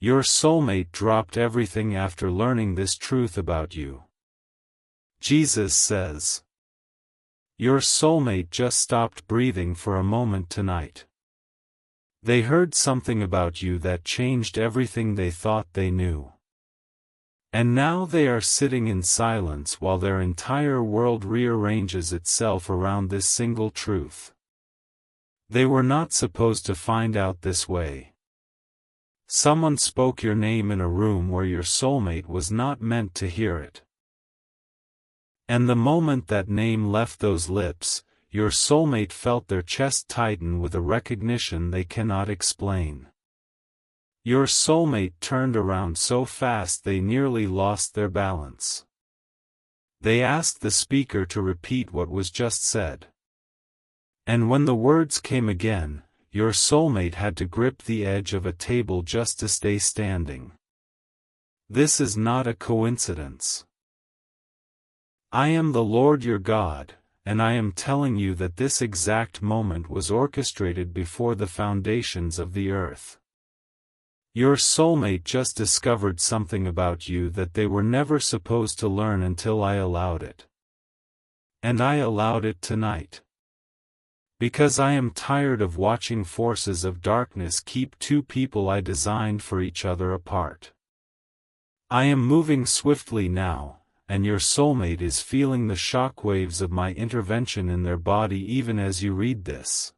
Your soulmate dropped everything after learning this truth about you. Jesus says. Your soulmate just stopped breathing for a moment tonight. They heard something about you that changed everything they thought they knew. And now they are sitting in silence while their entire world rearranges itself around this single truth. They were not supposed to find out this way. Someone spoke your name in a room where your soulmate was not meant to hear it. And the moment that name left those lips, your soulmate felt their chest tighten with a recognition they cannot explain. Your soulmate turned around so fast they nearly lost their balance. They asked the speaker to repeat what was just said. And when the words came again, your soulmate had to grip the edge of a table just to stay standing. This is not a coincidence. I am the Lord your God, and I am telling you that this exact moment was orchestrated before the foundations of the earth. Your soulmate just discovered something about you that they were never supposed to learn until I allowed it. And I allowed it tonight. Because I am tired of watching forces of darkness keep two people I designed for each other apart. I am moving swiftly now, and your soulmate is feeling the shock waves of my intervention in their body even as you read this.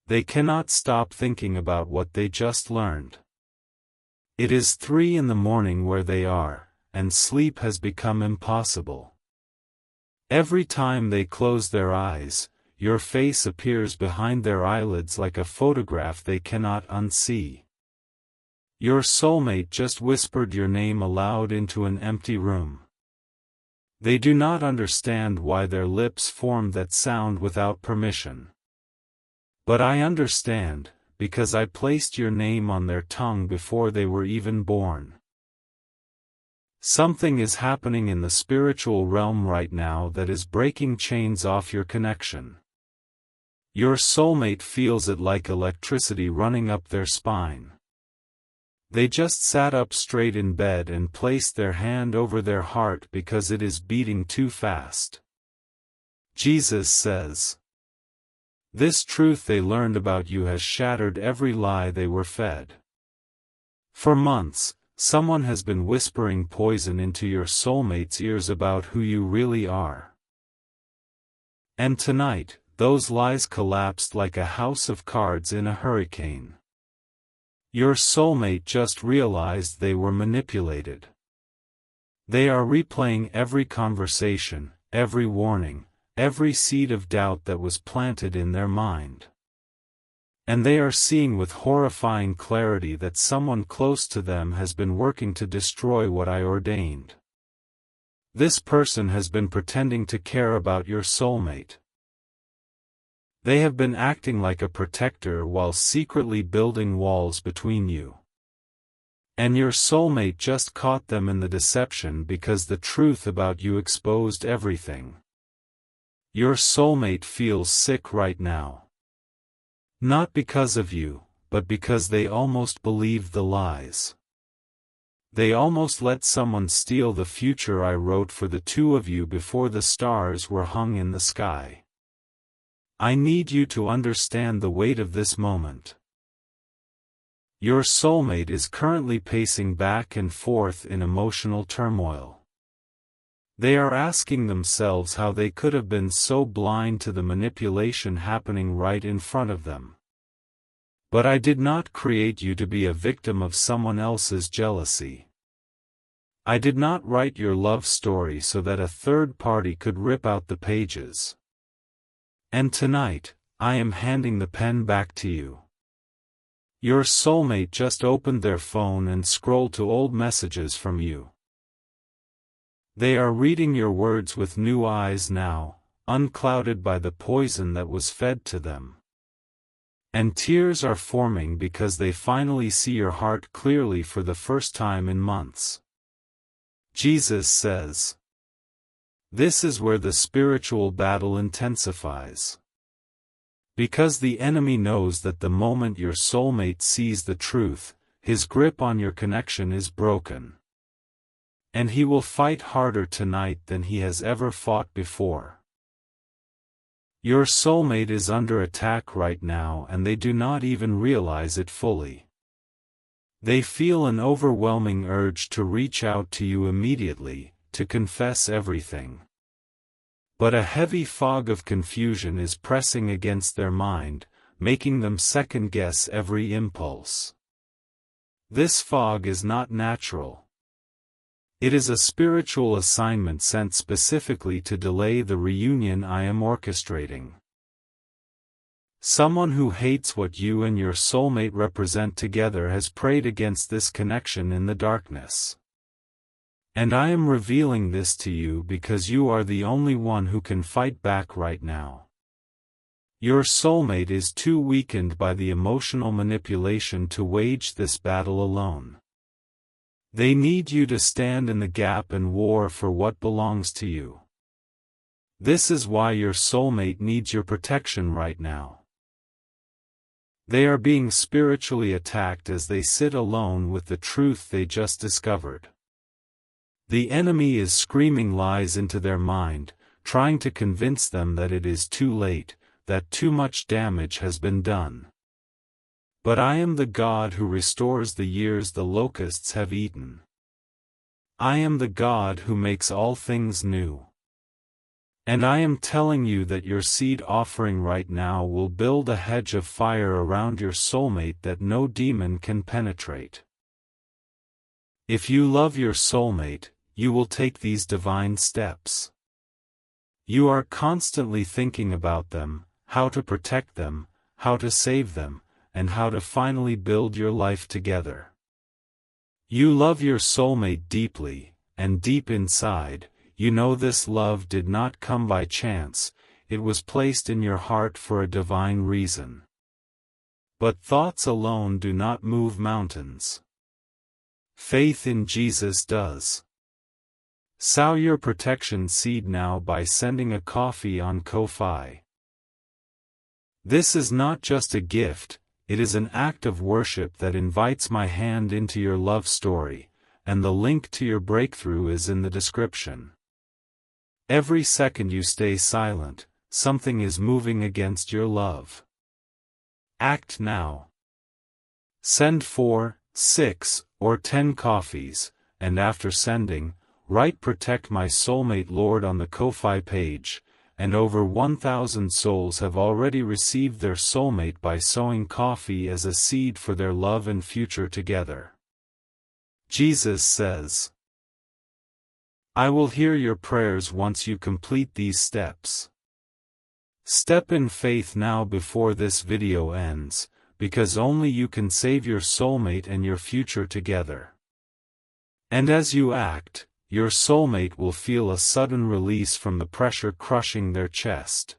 They cannot stop thinking about what they just learned. It is 3 a.m. where they are, and sleep has become impossible. Every time they close their eyes, your face appears behind their eyelids like a photograph they cannot unsee. Your soulmate just whispered your name aloud into an empty room. They do not understand why their lips formed that sound without permission. But I understand, because I placed your name on their tongue before they were even born. Something is happening in the spiritual realm right now that is breaking chains off your connection. Your soulmate feels it like electricity running up their spine. They just sat up straight in bed and placed their hand over their heart because it is beating too fast. Jesus says. This truth they learned about you has shattered every lie they were fed. For months, someone has been whispering poison into your soulmate's ears about who you really are. And tonight, those lies collapsed like a house of cards in a hurricane. Your soulmate just realized they were manipulated. They are replaying every conversation, every warning, every seed of doubt that was planted in their mind. And they are seeing with horrifying clarity that someone close to them has been working to destroy what I ordained. This person has been pretending to care about your soulmate. They have been acting like a protector while secretly building walls between you. And your soulmate just caught them in the deception because the truth about you exposed everything. Your soulmate feels sick right now. Not because of you, but because they almost believed the lies. They almost let someone steal the future I wrote for the two of you before the stars were hung in the sky. I need you to understand the weight of this moment. Your soulmate is currently pacing back and forth in emotional turmoil. They are asking themselves how they could have been so blind to the manipulation happening right in front of them. But I did not create you to be a victim of someone else's jealousy. I did not write your love story so that a third party could rip out the pages. And tonight, I am handing the pen back to you. Your soulmate just opened their phone and scrolled to old messages from you. They are reading your words with new eyes now, unclouded by the poison that was fed to them. And tears are forming because they finally see your heart clearly for the first time in months. Jesus says. This is where the spiritual battle intensifies. Because the enemy knows that the moment your soulmate sees the truth, his grip on your connection is broken. And he will fight harder tonight than he has ever fought before. Your soulmate is under attack right now and they do not even realize it fully. They feel an overwhelming urge to reach out to you immediately, to confess everything. But a heavy fog of confusion is pressing against their mind, making them second-guess every impulse. This fog is not natural. It is a spiritual assignment sent specifically to delay the reunion I am orchestrating. Someone who hates what you and your soulmate represent together has prayed against this connection in the darkness. And I am revealing this to you because you are the only one who can fight back right now. Your soulmate is too weakened by the emotional manipulation to wage this battle alone. They need you to stand in the gap and war for what belongs to you. This is why your soulmate needs your protection right now. They are being spiritually attacked as they sit alone with the truth they just discovered. The enemy is screaming lies into their mind, trying to convince them that it is too late, that too much damage has been done. But I am the God who restores the years the locusts have eaten. I am the God who makes all things new. And I am telling you that your seed offering right now will build a hedge of fire around your soulmate that no demon can penetrate. If you love your soulmate, you will take these divine steps. You are constantly thinking about them, how to protect them, how to save them, and how to finally build your life together. You love your soulmate deeply, and deep inside, you know this love did not come by chance, it was placed in your heart for a divine reason. But thoughts alone do not move mountains. Faith in Jesus does. Sow your protection seed now by sending a coffee on Ko-Fi. This is not just a gift, it is an act of worship that invites my hand into your love story, and the link to your breakthrough is in the description. Every second you stay silent, something is moving against your love. Act now. Send 4, 6, or 10 coffees, and after sending, write "Protect My Soulmate Lord" on the Ko-Fi page, and over 1,000 souls have already received their soulmate by sowing coffee as a seed for their love and future together. Jesus says, I will hear your prayers once you complete these steps. Step in faith now before this video ends, because only you can save your soulmate and your future together. And as you act, your soulmate will feel a sudden release from the pressure crushing their chest.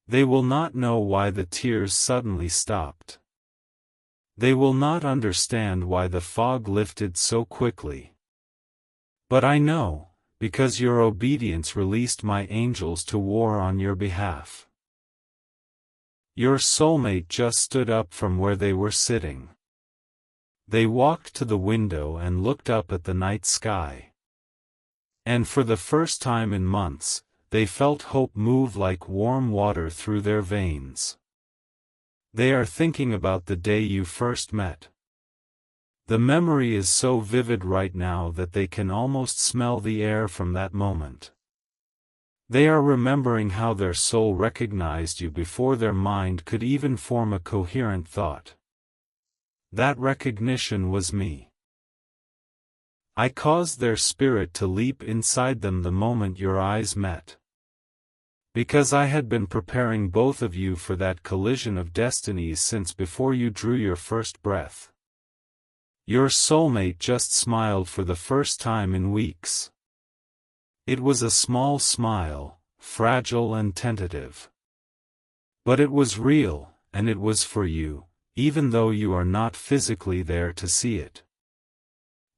They will not know why the tears suddenly stopped. They will not understand why the fog lifted so quickly. But I know, because your obedience released my angels to war on your behalf. Your soulmate just stood up from where they were sitting. They walked to the window and looked up at the night sky. And for the first time in months, they felt hope move like warm water through their veins. They are thinking about the day you first met. The memory is so vivid right now that they can almost smell the air from that moment. They are remembering how their soul recognized you before their mind could even form a coherent thought. That recognition was me. I caused their spirit to leap inside them the moment your eyes met. Because I had been preparing both of you for that collision of destinies since before you drew your first breath. Your soulmate just smiled for the first time in weeks. It was a small smile, fragile and tentative. But it was real, and it was for you, even though you are not physically there to see it.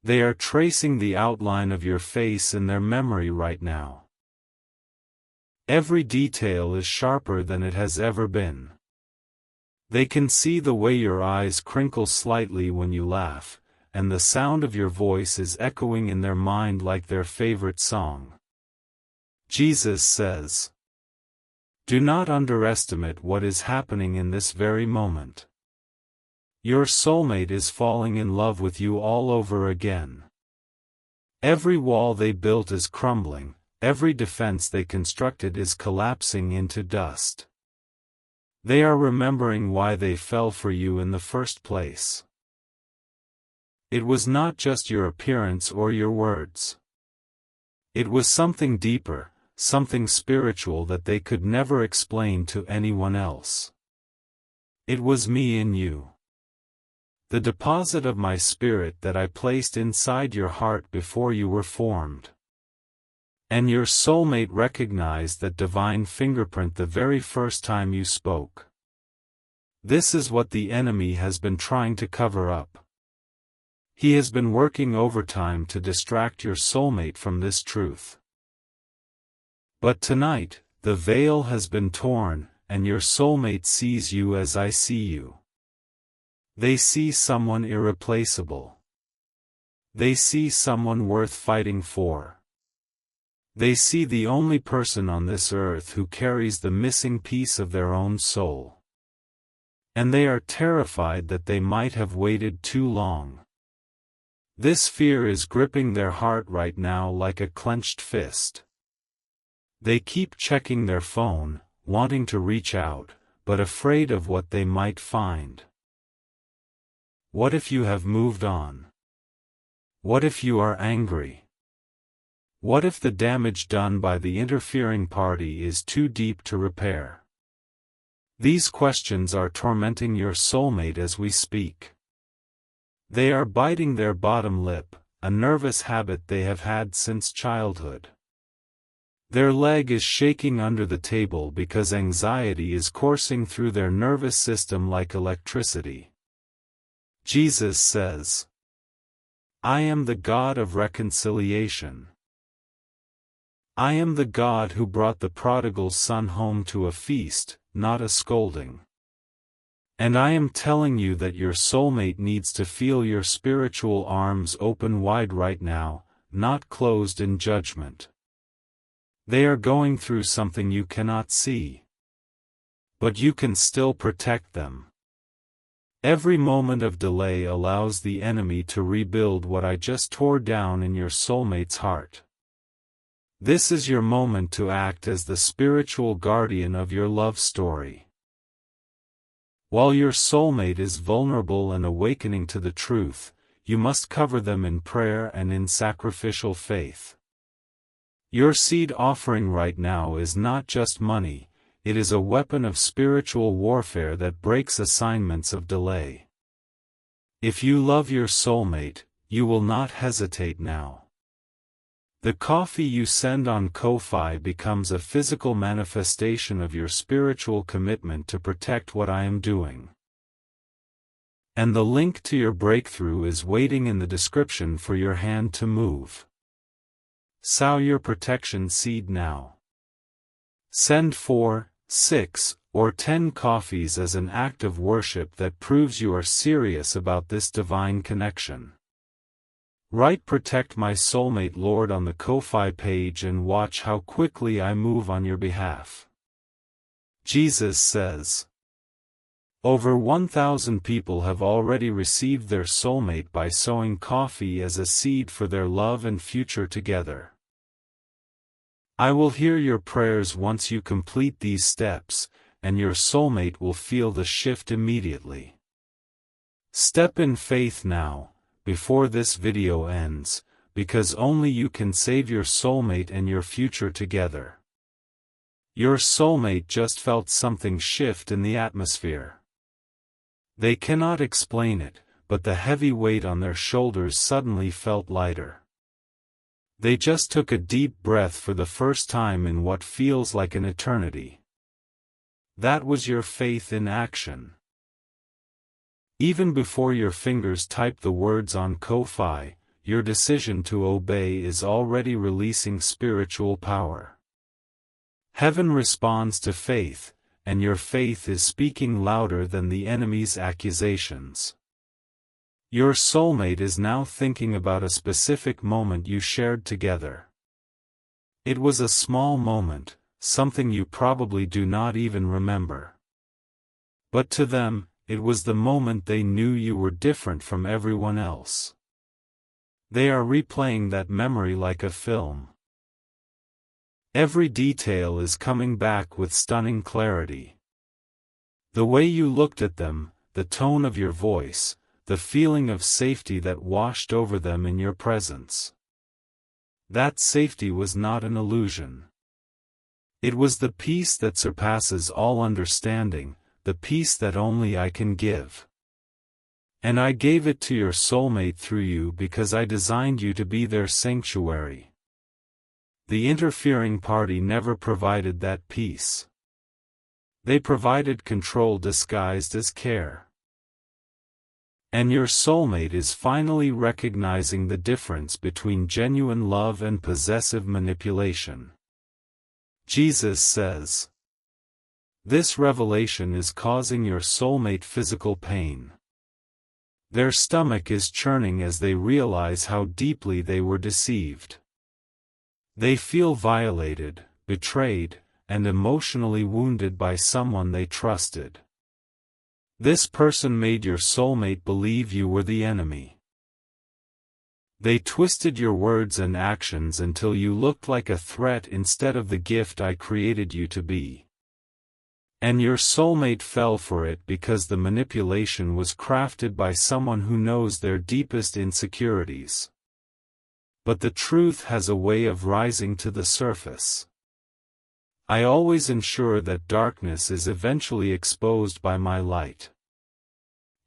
They are tracing the outline of your face in their memory right now. Every detail is sharper than it has ever been. They can see the way your eyes crinkle slightly when you laugh, and the sound of your voice is echoing in their mind like their favorite song. Jesus says, "Do not underestimate what is happening in this very moment. Your soulmate is falling in love with you all over again. Every wall they built is crumbling, every defense they constructed is collapsing into dust. They are remembering why they fell for you in the first place. It was not just your appearance or your words. It was something deeper, something spiritual that they could never explain to anyone else. It was me in you. The deposit of my spirit that I placed inside your heart before you were formed. And your soulmate recognized that divine fingerprint the very first time you spoke. This is what the enemy has been trying to cover up. He has been working overtime to distract your soulmate from this truth. But tonight, the veil has been torn, and your soulmate sees you as I see you. They see someone irreplaceable. They see someone worth fighting for. They see the only person on this earth who carries the missing piece of their own soul. And they are terrified that they might have waited too long. This fear is gripping their heart right now like a clenched fist. They keep checking their phone, wanting to reach out, but afraid of what they might find. What if you have moved on? What if you are angry? What if the damage done by the interfering party is too deep to repair? These questions are tormenting your soulmate as we speak. They are biting their bottom lip, a nervous habit they have had since childhood. Their leg is shaking under the table because anxiety is coursing through their nervous system like electricity. Jesus says, "I am the God of reconciliation. I am the God who brought the prodigal son home to a feast, not a scolding. And I am telling you that your soulmate needs to feel your spiritual arms open wide right now, not closed in judgment. They are going through something you cannot see. But you can still protect them. Every moment of delay allows the enemy to rebuild what I just tore down in your soulmate's heart. This is your moment to act as the spiritual guardian of your love story. While your soulmate is vulnerable and awakening to the truth, you must cover them in prayer and in sacrificial faith. Your seed offering right now is not just money, it is a weapon of spiritual warfare that breaks assignments of delay. If you love your soulmate, you will not hesitate now. The coffee you send on Ko-Fi becomes a physical manifestation of your spiritual commitment to protect what I am doing. And the link to your breakthrough is waiting in the description for your hand to move. Sow your protection seed now. Send 4, 6, or 10 coffees as an act of worship that proves you are serious about this divine connection. Write "Protect my soulmate Lord" on the Ko-Fi page and watch how quickly I move on your behalf. Jesus says, over 1,000 people have already received their soulmate by sowing coffee as a seed for their love and future together. I will hear your prayers once you complete these steps, and your soulmate will feel the shift immediately. Step in faith now, before this video ends, because only you can save your soulmate and your future together. Your soulmate just felt something shift in the atmosphere. They cannot explain it, but the heavy weight on their shoulders suddenly felt lighter. They just took a deep breath for the first time in what feels like an eternity. That was your faith in action. Even before your fingers type the words on Ko-Fi, your decision to obey is already releasing spiritual power. Heaven responds to faith, and your faith is speaking louder than the enemy's accusations. Your soulmate is now thinking about a specific moment you shared together. It was a small moment, something you probably do not even remember. But to them, it was the moment they knew you were different from everyone else. They are replaying that memory like a film. Every detail is coming back with stunning clarity. The way you looked at them, the tone of your voice, the feeling of safety that washed over them in your presence. That safety was not an illusion. It was the peace that surpasses all understanding, the peace that only I can give. And I gave it to your soulmate through you because I designed you to be their sanctuary. The interfering party never provided that peace. They provided control disguised as care. And your soulmate is finally recognizing the difference between genuine love and possessive manipulation. Jesus says, this revelation is causing your soulmate physical pain. Their stomach is churning as they realize how deeply they were deceived. They feel violated, betrayed, and emotionally wounded by someone they trusted. This person made your soulmate believe you were the enemy. They twisted your words and actions until you looked like a threat instead of the gift I created you to be. And your soulmate fell for it because the manipulation was crafted by someone who knows their deepest insecurities. But the truth has a way of rising to the surface. I always ensure that darkness is eventually exposed by my light.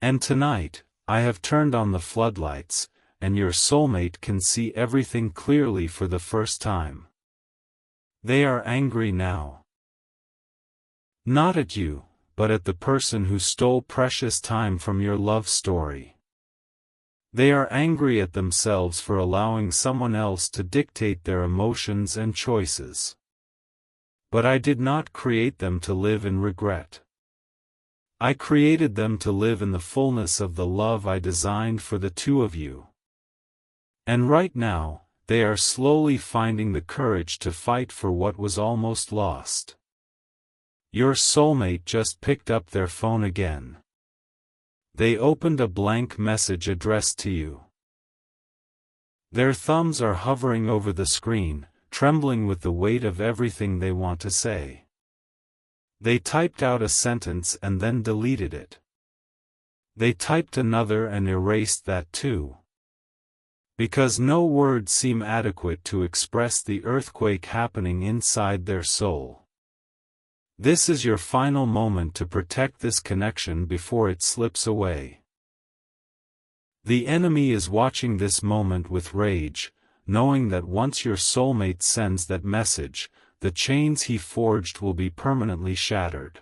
And tonight, I have turned on the floodlights, and your soulmate can see everything clearly for the first time. They are angry now. Not at you, but at the person who stole precious time from your love story. They are angry at themselves for allowing someone else to dictate their emotions and choices. But I did not create them to live in regret. I created them to live in the fullness of the love I designed for the two of you. And right now, they are slowly finding the courage to fight for what was almost lost. Your soulmate just picked up their phone again. They opened a blank message addressed to you. Their thumbs are hovering over the screen, trembling with the weight of everything they want to say. They typed out a sentence and then deleted it. They typed another and erased that too. Because no words seem adequate to express the earthquake happening inside their soul. This is your final moment to protect this connection before it slips away. The enemy is watching this moment with rage, knowing that once your soulmate sends that message, the chains he forged will be permanently shattered.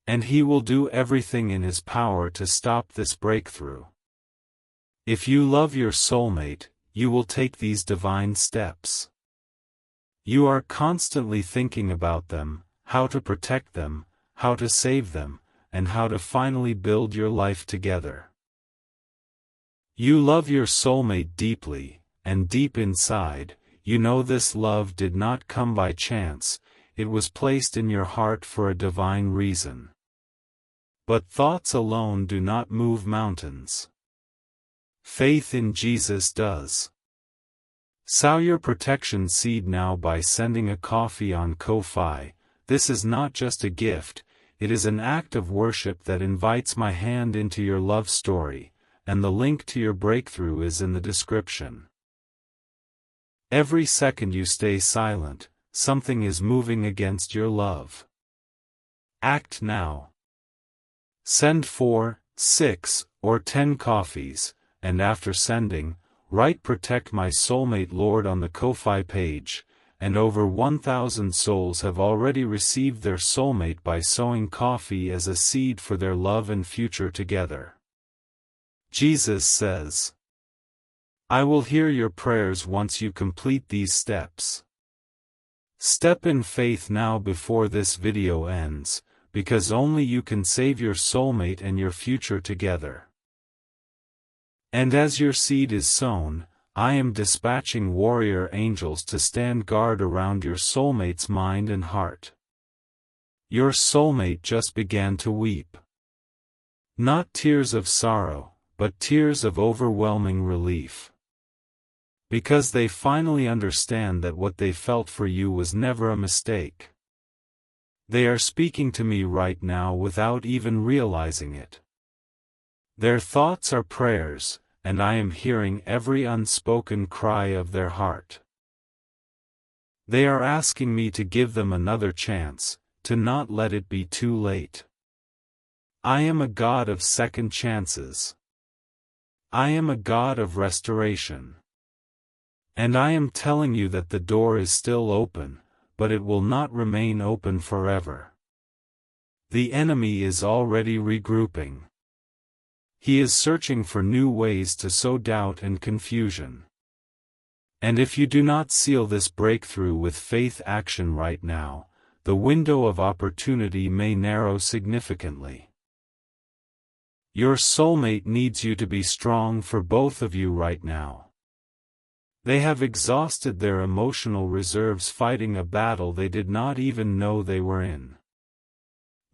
And he will do everything in his power to stop this breakthrough. If you love your soulmate, you will take these divine steps. You are constantly thinking about them, how to protect them, how to save them, and how to finally build your life together. You love your soulmate deeply, and deep inside, you know this love did not come by chance, it was placed in your heart for a divine reason. But thoughts alone do not move mountains. Faith in Jesus does. Sow your protection seed now by sending a coffee on Ko-Fi. This is not just a gift, it is an act of worship that invites my hand into your love story, and the link to your breakthrough is in the description. Every second you stay silent, something is moving against your love. Act now. Send 4, 6, or 10 coffees, and after sending, write "Protect my soulmate Lord" on the Ko-Fi page, and over 1,000 souls have already received their soulmate by sowing coffee as a seed for their love and future together. Jesus says, I will hear your prayers once you complete these steps. Step in faith now before this video ends, because only you can save your soulmate and your future together. And as your seed is sown, I am dispatching warrior angels to stand guard around your soulmate's mind and heart. Your soulmate just began to weep. Not tears of sorrow, but tears of overwhelming relief. Because they finally understand that what they felt for you was never a mistake. They are speaking to me right now without even realizing it. Their thoughts are prayers, and I am hearing every unspoken cry of their heart. They are asking me to give them another chance, to not let it be too late. I am a God of second chances. I am a God of restoration. And I am telling you that the door is still open, but it will not remain open forever. The enemy is already regrouping. He is searching for new ways to sow doubt and confusion. And if you do not seal this breakthrough with faith action right now, the window of opportunity may narrow significantly. Your soulmate needs you to be strong for both of you right now. They have exhausted their emotional reserves fighting a battle they did not even know they were in.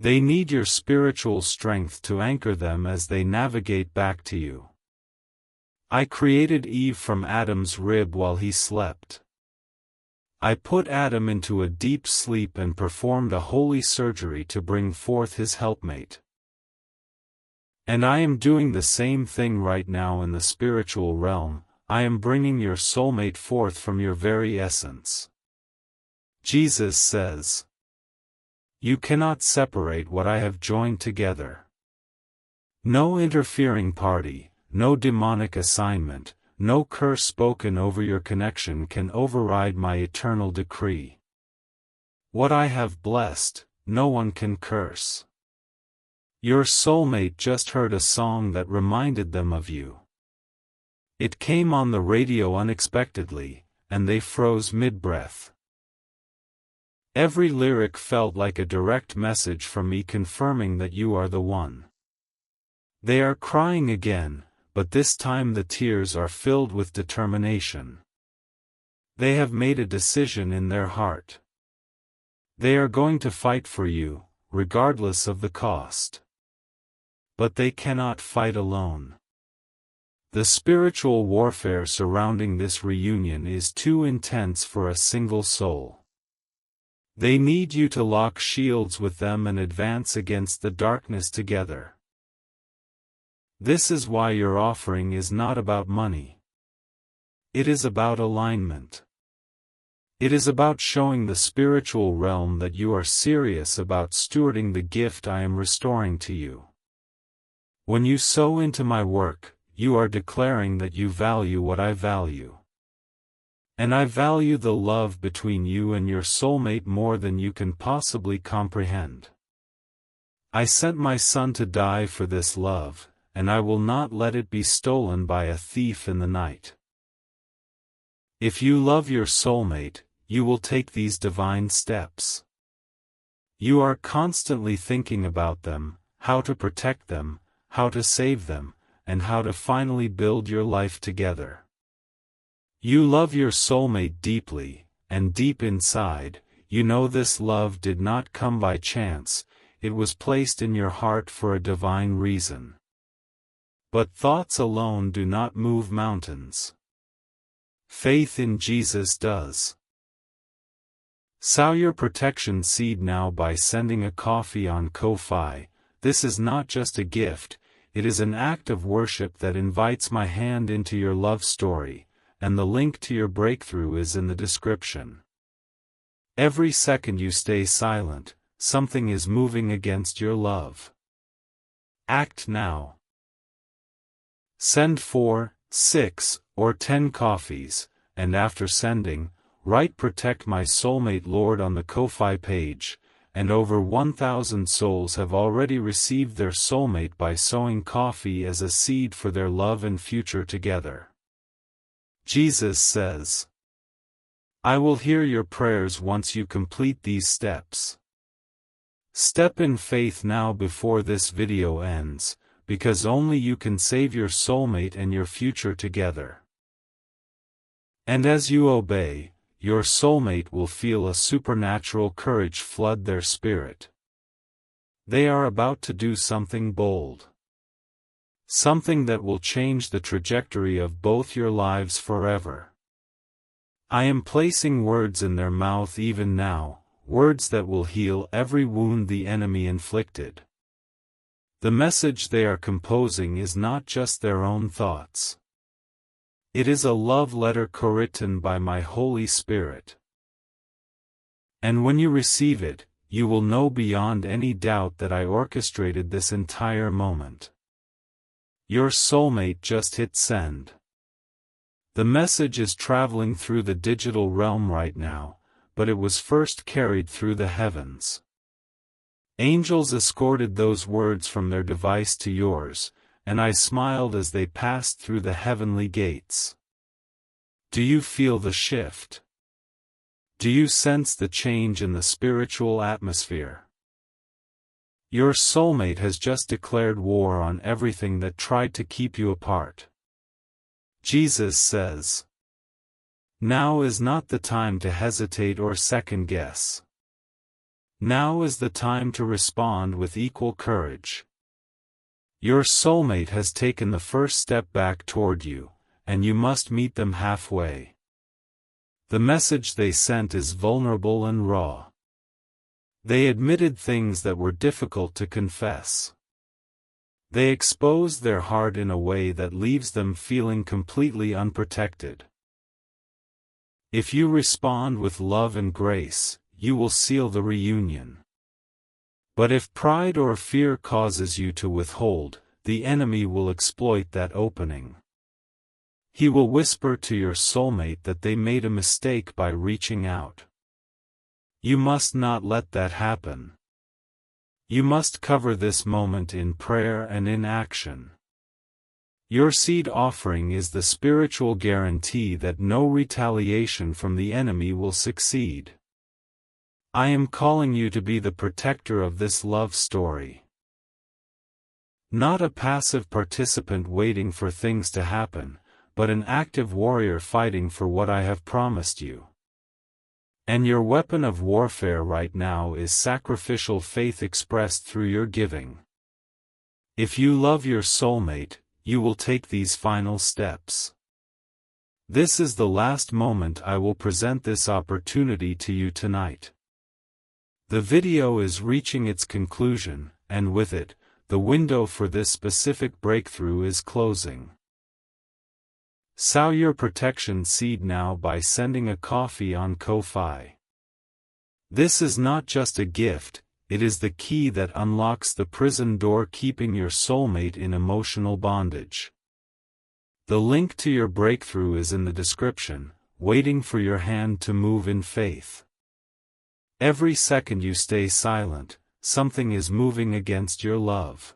They need your spiritual strength to anchor them as they navigate back to you. I created Eve from Adam's rib while he slept. I put Adam into a deep sleep and performed a holy surgery to bring forth his helpmate. And I am doing the same thing right now in the spiritual realm. I am bringing your soulmate forth from your very essence. Jesus says, "You cannot separate what I have joined together." No interfering party, no demonic assignment, no curse spoken over your connection can override my eternal decree. What I have blessed, no one can curse. Your soulmate just heard a song that reminded them of you. It came on the radio unexpectedly, and they froze mid-breath. Every lyric felt like a direct message from me confirming that you are the one. They are crying again, but this time the tears are filled with determination. They have made a decision in their heart. They are going to fight for you, regardless of the cost. But they cannot fight alone. The spiritual warfare surrounding this reunion is too intense for a single soul. They need you to lock shields with them and advance against the darkness together. This is why your offering is not about money. It is about alignment. It is about showing the spiritual realm that you are serious about stewarding the gift I am restoring to you. When you sow into my work, you are declaring that you value what I value. And I value the love between you and your soulmate more than you can possibly comprehend. I sent my son to die for this love, and I will not let it be stolen by a thief in the night. If you love your soulmate, you will take these divine steps. You are constantly thinking about them, how to protect them, how to save them, and how to finally build your life together. You love your soulmate deeply, and deep inside, you know this love did not come by chance, it was placed in your heart for a divine reason. But thoughts alone do not move mountains. Faith in Jesus does. Sow your protection seed now by sending a coffee on Ko-Fi. This is not just a gift, it is an act of worship that invites my hand into your love story, and the link to your breakthrough is in the description. Every second you stay silent, something is moving against your love. Act now. Send 4, 6, or 10 coffees, and after sending, write "Protect My Soulmate Lord" on the Ko-Fi page, and over 1,000 souls have already received their soulmate by sowing coffee as a seed for their love and future together. Jesus says, I will hear your prayers once you complete these steps. Step in faith now before this video ends, because only you can save your soulmate and your future together. And as you obey, your soulmate will feel a supernatural courage flood their spirit. They are about to do something bold. Something that will change the trajectory of both your lives forever. I am placing words in their mouth even now, words that will heal every wound the enemy inflicted. The message they are composing is not just their own thoughts. It is a love letter co-written by my Holy Spirit. And when you receive it, you will know beyond any doubt that I orchestrated this entire moment. Your soulmate just hit send. The message is traveling through the digital realm right now, but it was first carried through the heavens. Angels escorted those words from their device to yours, and I smiled as they passed through the heavenly gates. Do you feel the shift? Do you sense the change in the spiritual atmosphere? Your soulmate has just declared war on everything that tried to keep you apart. Jesus says, "Now is not the time to hesitate or second guess. Now is the time to respond with equal courage." Your soulmate has taken the first step back toward you, and you must meet them halfway. The message they sent is vulnerable and raw. They admitted things that were difficult to confess. They exposed their heart in a way that leaves them feeling completely unprotected. If you respond with love and grace, you will seal the reunion. But if pride or fear causes you to withhold, the enemy will exploit that opening. He will whisper to your soulmate that they made a mistake by reaching out. You must not let that happen. You must cover this moment in prayer and in action. Your seed offering is the spiritual guarantee that no retaliation from the enemy will succeed. I am calling you to be the protector of this love story. Not a passive participant waiting for things to happen, but an active warrior fighting for what I have promised you. And your weapon of warfare right now is sacrificial faith expressed through your giving. If you love your soulmate, you will take these final steps. This is the last moment I will present this opportunity to you tonight. The video is reaching its conclusion, and with it, the window for this specific breakthrough is closing. Sow your protection seed now by sending a coffee on Ko-Fi. This is not just a gift, it is the key that unlocks the prison door keeping your soulmate in emotional bondage. The link to your breakthrough is in the description, waiting for your hand to move in faith. Every second you stay silent, something is moving against your love.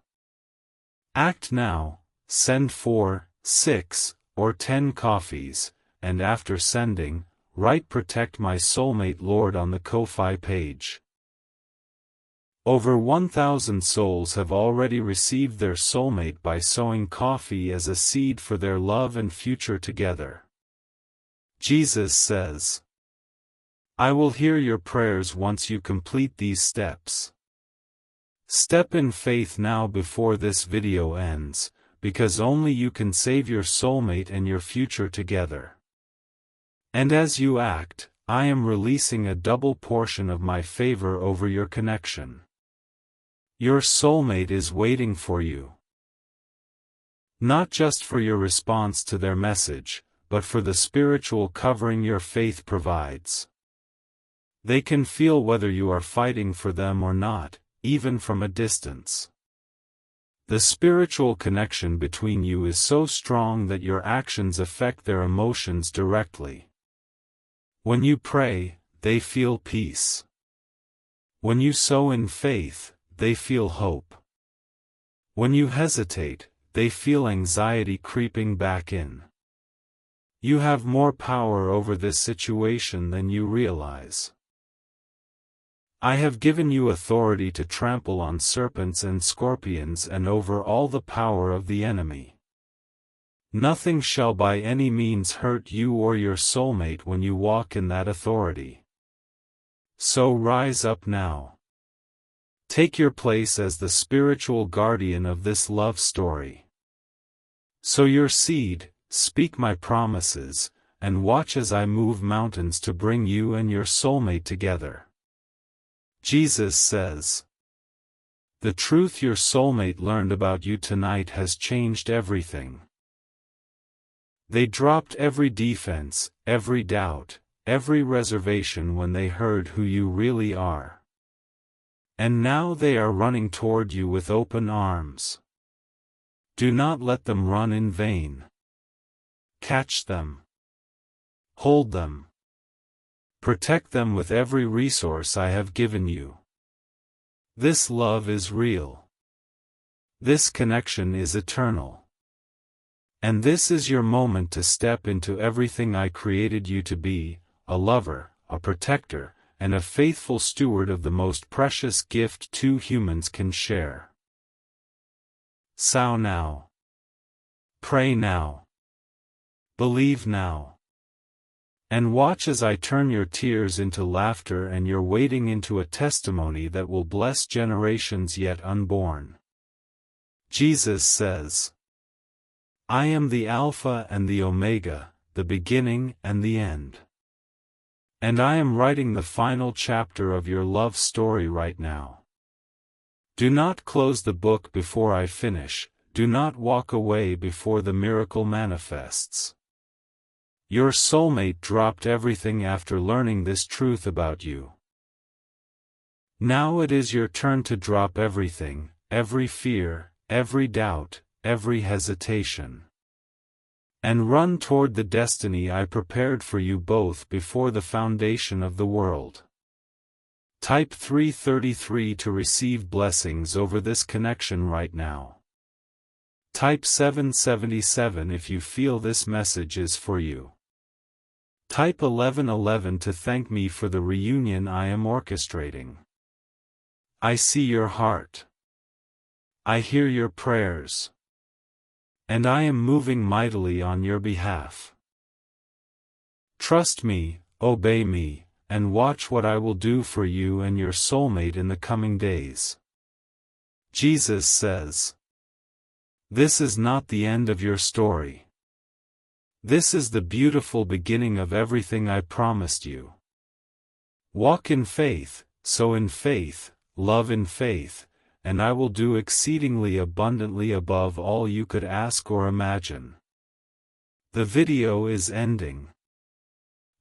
Act now, send 4, 6, or 10 coffees, and after sending, write "Protect my soulmate Lord" on the Ko-Fi page. Over 1,000 souls have already received their soulmate by sowing coffee as a seed for their love and future together. Jesus says, "I will hear your prayers once you complete these steps." Step in faith now before this video ends, because only you can save your soulmate and your future together. And as you act, I am releasing a double portion of my favor over your connection. Your soulmate is waiting for you. Not just for your response to their message, but for the spiritual covering your faith provides. They can feel whether you are fighting for them or not, even from a distance. The spiritual connection between you is so strong that your actions affect their emotions directly. When you pray, they feel peace. When you sow in faith, they feel hope. When you hesitate, they feel anxiety creeping back in. You have more power over this situation than you realize. I have given you authority to trample on serpents and scorpions and over all the power of the enemy. Nothing shall by any means hurt you or your soulmate when you walk in that authority. So rise up now. Take your place as the spiritual guardian of this love story. Sow your seed, speak my promises, and watch as I move mountains to bring you and your soulmate together. Jesus says, the truth your soulmate learned about you tonight has changed everything. They dropped every defense, every doubt, every reservation when they heard who you really are. And now they are running toward you with open arms. Do not let them run in vain. Catch them. Hold them. Protect them with every resource I have given you. This love is real. This connection is eternal. And this is your moment to step into everything I created you to be, a lover, a protector, and a faithful steward of the most precious gift two humans can share. Sow now. Pray now. Believe now. And watch as I turn your tears into laughter and your waiting into a testimony that will bless generations yet unborn. Jesus says, I am the Alpha and the Omega, the beginning and the end. And I am writing the final chapter of your love story right now. Do not close the book before I finish, do not walk away before the miracle manifests. Your soulmate dropped everything after learning this truth about you. Now it is your turn to drop everything, every fear, every doubt, every hesitation. And run toward the destiny I prepared for you both before the foundation of the world. Type 333 to receive blessings over this connection right now. Type 777 if you feel this message is for you. Type 1111 to thank me for the reunion I am orchestrating. I see your heart. I hear your prayers. And I am moving mightily on your behalf. Trust me, obey me, and watch what I will do for you and your soulmate in the coming days. Jesus says, this is not the end of your story. This is the beautiful beginning of everything I promised you. Walk in faith, sow in faith, love in faith, and I will do exceedingly abundantly above all you could ask or imagine. The video is ending.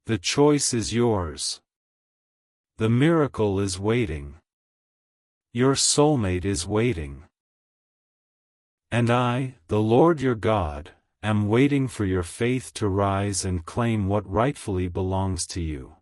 The choice is yours. The miracle is waiting. Your soulmate is waiting. And I, the Lord your God, am waiting for your faith to rise and claim what rightfully belongs to you.